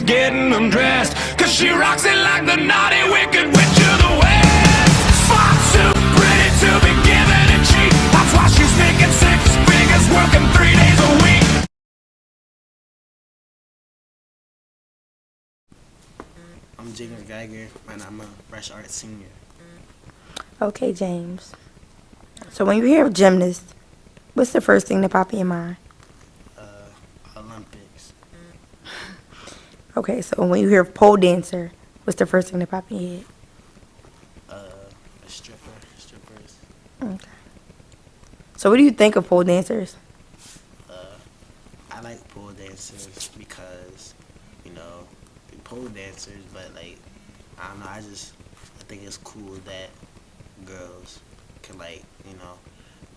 getting undressed. Cause she rocks it like the naughty, wicked witch of the West. Far too pretty to be given a cheat. That's why she's making six figures, working 3 days a week. I'm James Geiger, and I'm a fresh art senior. Okay, James. So when you hear of gymnast, what's the first thing that pop in your mind? Olympics. Okay, so when you hear of pole dancer, what's the first thing that pop in your head? A strippers. Okay. So what do you think of pole dancers? I like pole dancers because, they're pole dancers, but I don't know, I think it's cool that girls can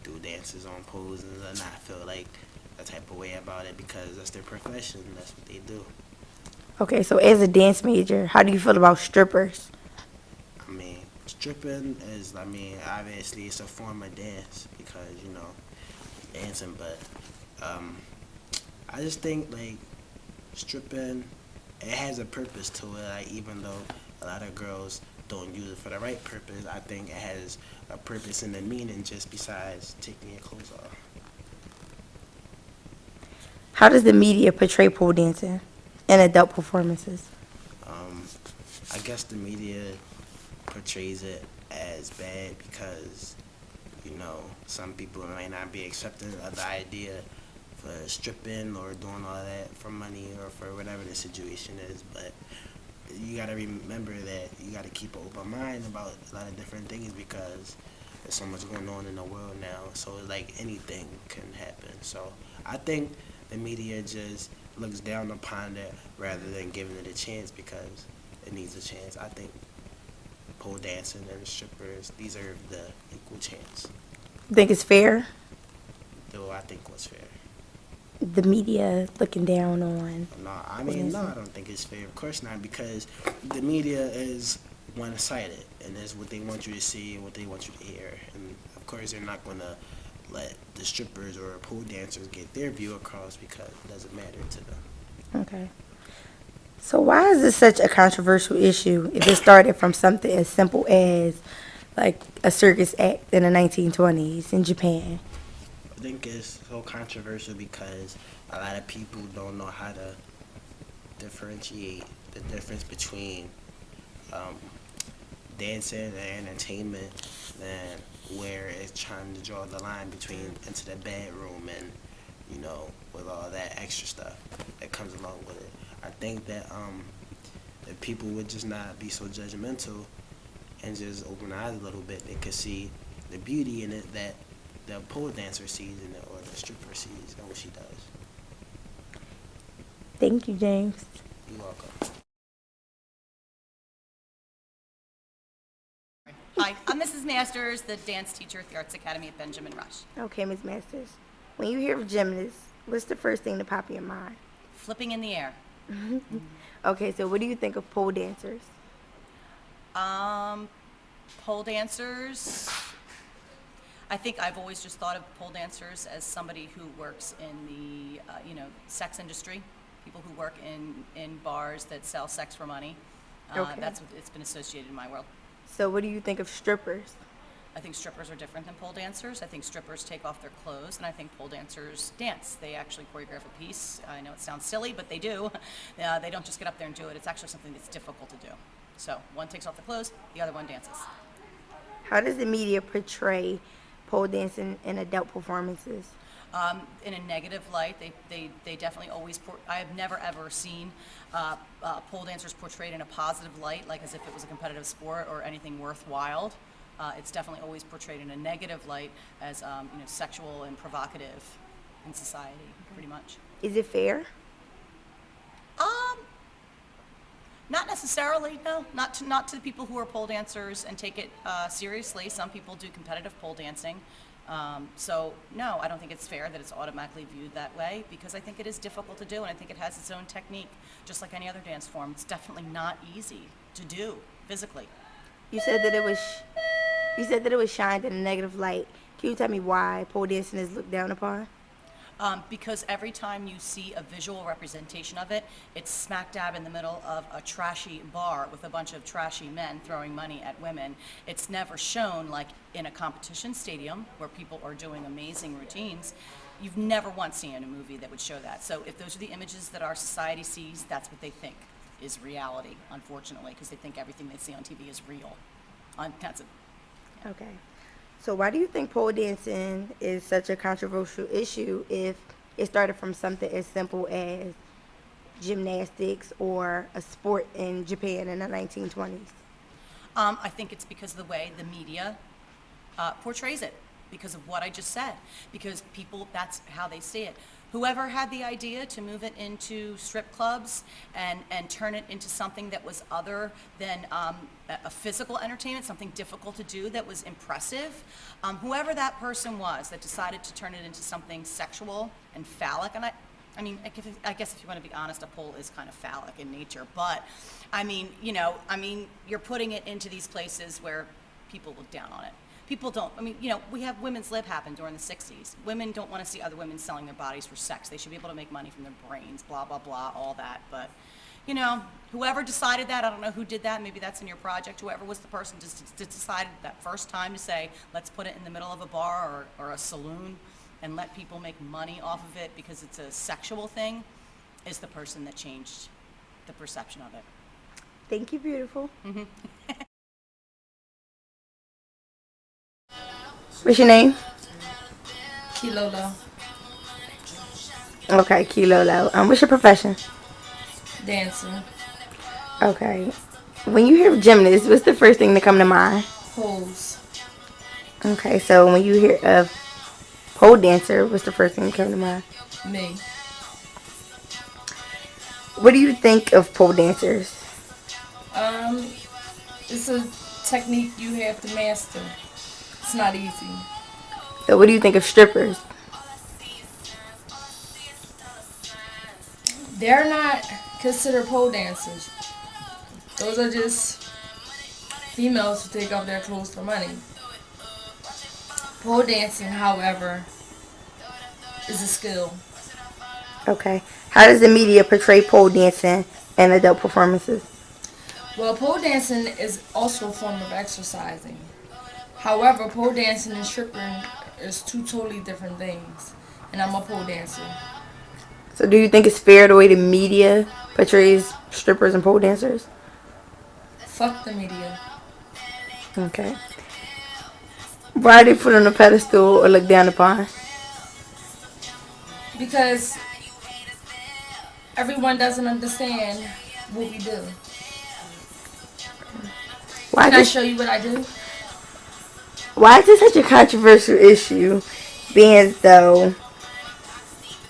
do dances on poles and not feel like a type of way about it because that's their profession, that's what they do. Okay, so as a dance major, how do you feel about strippers? I mean, stripping is, obviously it's a form of dance because, dancing, but I just think, stripping, it has a purpose to it, even though a lot of girls don't use it for the right purpose, I think it has a purpose and a meaning just besides taking your clothes off. How does the media portray pole dancing in adult performances? I guess the media portrays it as bad because, some people might not be accepting of the idea for stripping or doing all that for money or for whatever the situation is, but you gotta remember that you gotta keep an open mind about a lot of different things because there's so much going on in the world now, so anything can happen. So I think the media just looks down upon it rather than giving it a chance because it needs a chance. I think pole dancing and strippers deserve the equal chance. You think it's fair? Though I think what's fair. The media looking down on. No, I don't think it's fair. Of course not, because the media is one-sided, and that's what they want you to see and what they want you to hear. And of course, they're not going to let the strippers or pole dancers get their view across because it doesn't matter to them. Okay. So why is this such a controversial issue if it started from something as simple as a circus act in the 1920s in Japan? I think it's so controversial because a lot of people don't know how to differentiate the difference between dancing and entertainment and where it's trying to draw the line between into the bedroom and, with all that extra stuff that comes along with it. I think that if people would just not be so judgmental and just open their eyes a little bit, they could see the beauty in it that the pole dancer sees in it or the stripper sees and what she does. Thank you, James. You're welcome. Hi, I'm Mrs. Masters, the dance teacher at the Arts Academy at Benjamin Rush. Okay, Ms. Masters. When you hear of gymnasts, what's the first thing to pop in your mind? Flipping in the air. Okay, so what do you think of pole dancers? Pole dancers. I think I've always just thought of pole dancers as somebody who works in the, sex industry. People who work in bars that sell sex for money. Okay. That's what it's been associated in my world. So what do you think of strippers? I think strippers are different than pole dancers. I think strippers take off their clothes, and I think pole dancers dance. They actually choreograph a piece. I know it sounds silly, but they do. They don't just get up there and do it. It's actually something that's difficult to do. So one takes off the clothes, the other one dances. How does the media portray pole dancing in adult performances? In a negative light, they definitely always, I have never ever seen pole dancers portrayed in a positive light, like as if it was a competitive sport or anything worthwhile. It's definitely always portrayed in a negative light as sexual and provocative in society, pretty much. Is it fair? Not necessarily, no. Not to the people who are pole dancers and take it seriously. Some people do competitive pole dancing. So no, I don't think it's fair that it's automatically viewed that way because I think it is difficult to do and I think it has its own technique, just like any other dance form. It's definitely not easy to do physically. You said that it was shined in a negative light. Can you tell me why pole dancing is looked down upon? Because every time you see a visual representation of it, it's smack dab in the middle of a trashy bar with a bunch of trashy men throwing money at women. It's never shown like in a competition stadium where people are doing amazing routines. You've never once seen in a movie that would show that. So if those are the images that our society sees, that's what they think is reality, unfortunately, because they think everything they see on TV is real. That's it. Okay. So why do you think pole dancing is such a controversial issue if it started from something as simple as gymnastics or a sport in Japan in the 1920s? I think it's because of the way the media portrays it, because of what I just said, because people, that's how they see it. Whoever had the idea to move it into strip clubs and turn it into something that was other than a physical entertainment, something difficult to do that was impressive, whoever that person was that decided to turn it into something sexual and phallic, and I guess if you want to be honest, a pole is kind of phallic in nature, but you're putting it into these places where people look down on it. People don't, we have women's lib happen during the 60s. Women don't want to see other women selling their bodies for sex. They should be able to make money from their brains, blah, blah, blah, all that. But, whoever decided that, I don't know who did that, maybe that's in your project, whoever was the person to decided that first time to say, let's put it in the middle of a bar or a saloon and let people make money off of it because it's a sexual thing, is the person that changed the perception of it. Thank you, beautiful. What's your name? Kilolo. Okay, Kilolo. What's your profession? Dancer. Okay. When you hear gymnast, what's the first thing that come to mind? Poles. Okay, so when you hear of pole dancer, what's the first thing that come to mind? Me. What do you think of pole dancers? It's a technique you have to master. It's not easy. So what do you think of strippers? They're not considered pole dancers. Those are just females who take off their clothes for money. Pole dancing, however, is a skill. Okay. How does the media portray pole dancing in adult performances? Well, pole dancing is also a form of exercising. However, pole dancing and stripping is two totally different things. And I'm a pole dancer. So do you think it's fair the way the media portrays strippers and pole dancers? Fuck the media. Okay. Why are they put on a pedestal or looked down upon? Because everyone doesn't understand what we do. Why Can I is show you what I do? why is this such a controversial issue, being as though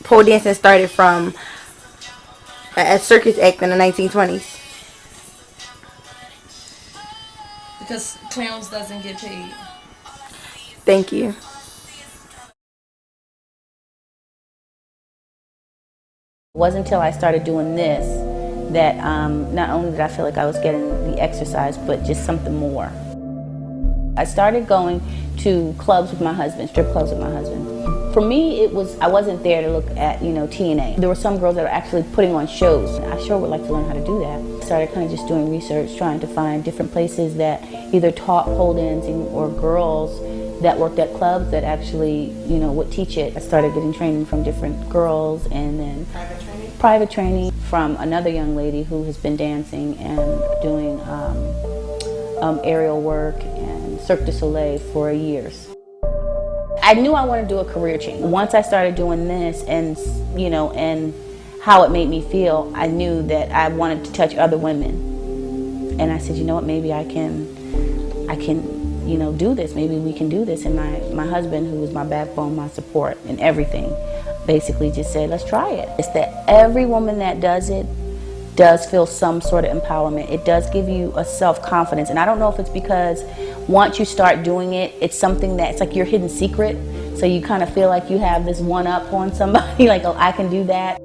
pole dancing started from a circus act in the 1920s? Because clowns doesn't get paid. Thank you. It wasn't until I started doing this that not only did I feel like I was getting the exercise, but just something more. I started going to clubs with my husband, strip clubs with my husband. For me, I wasn't there to look at, TNA. There were some girls that were actually putting on shows. I sure would like to learn how to do that. I started kind of just doing research, trying to find different places that either taught pole dancing or girls that worked at clubs that actually, would teach it. I started getting training from different girls, and then private training from another young lady who has been dancing and doing aerial work and Cirque du Soleil for years. I knew I wanted to do a career change. Once I started doing this and how it made me feel, I knew that I wanted to touch other women. And I said, maybe I can do this. Maybe we can do this. And my husband, who was my backbone, my support and everything, basically just said, let's try it. It's that every woman that does it does feel some sort of empowerment. It does give you a self-confidence. And I don't know if it's because once you start doing it, it's something that's like your hidden secret. So you kind of feel like you have this one up on somebody, like, oh, I can do that.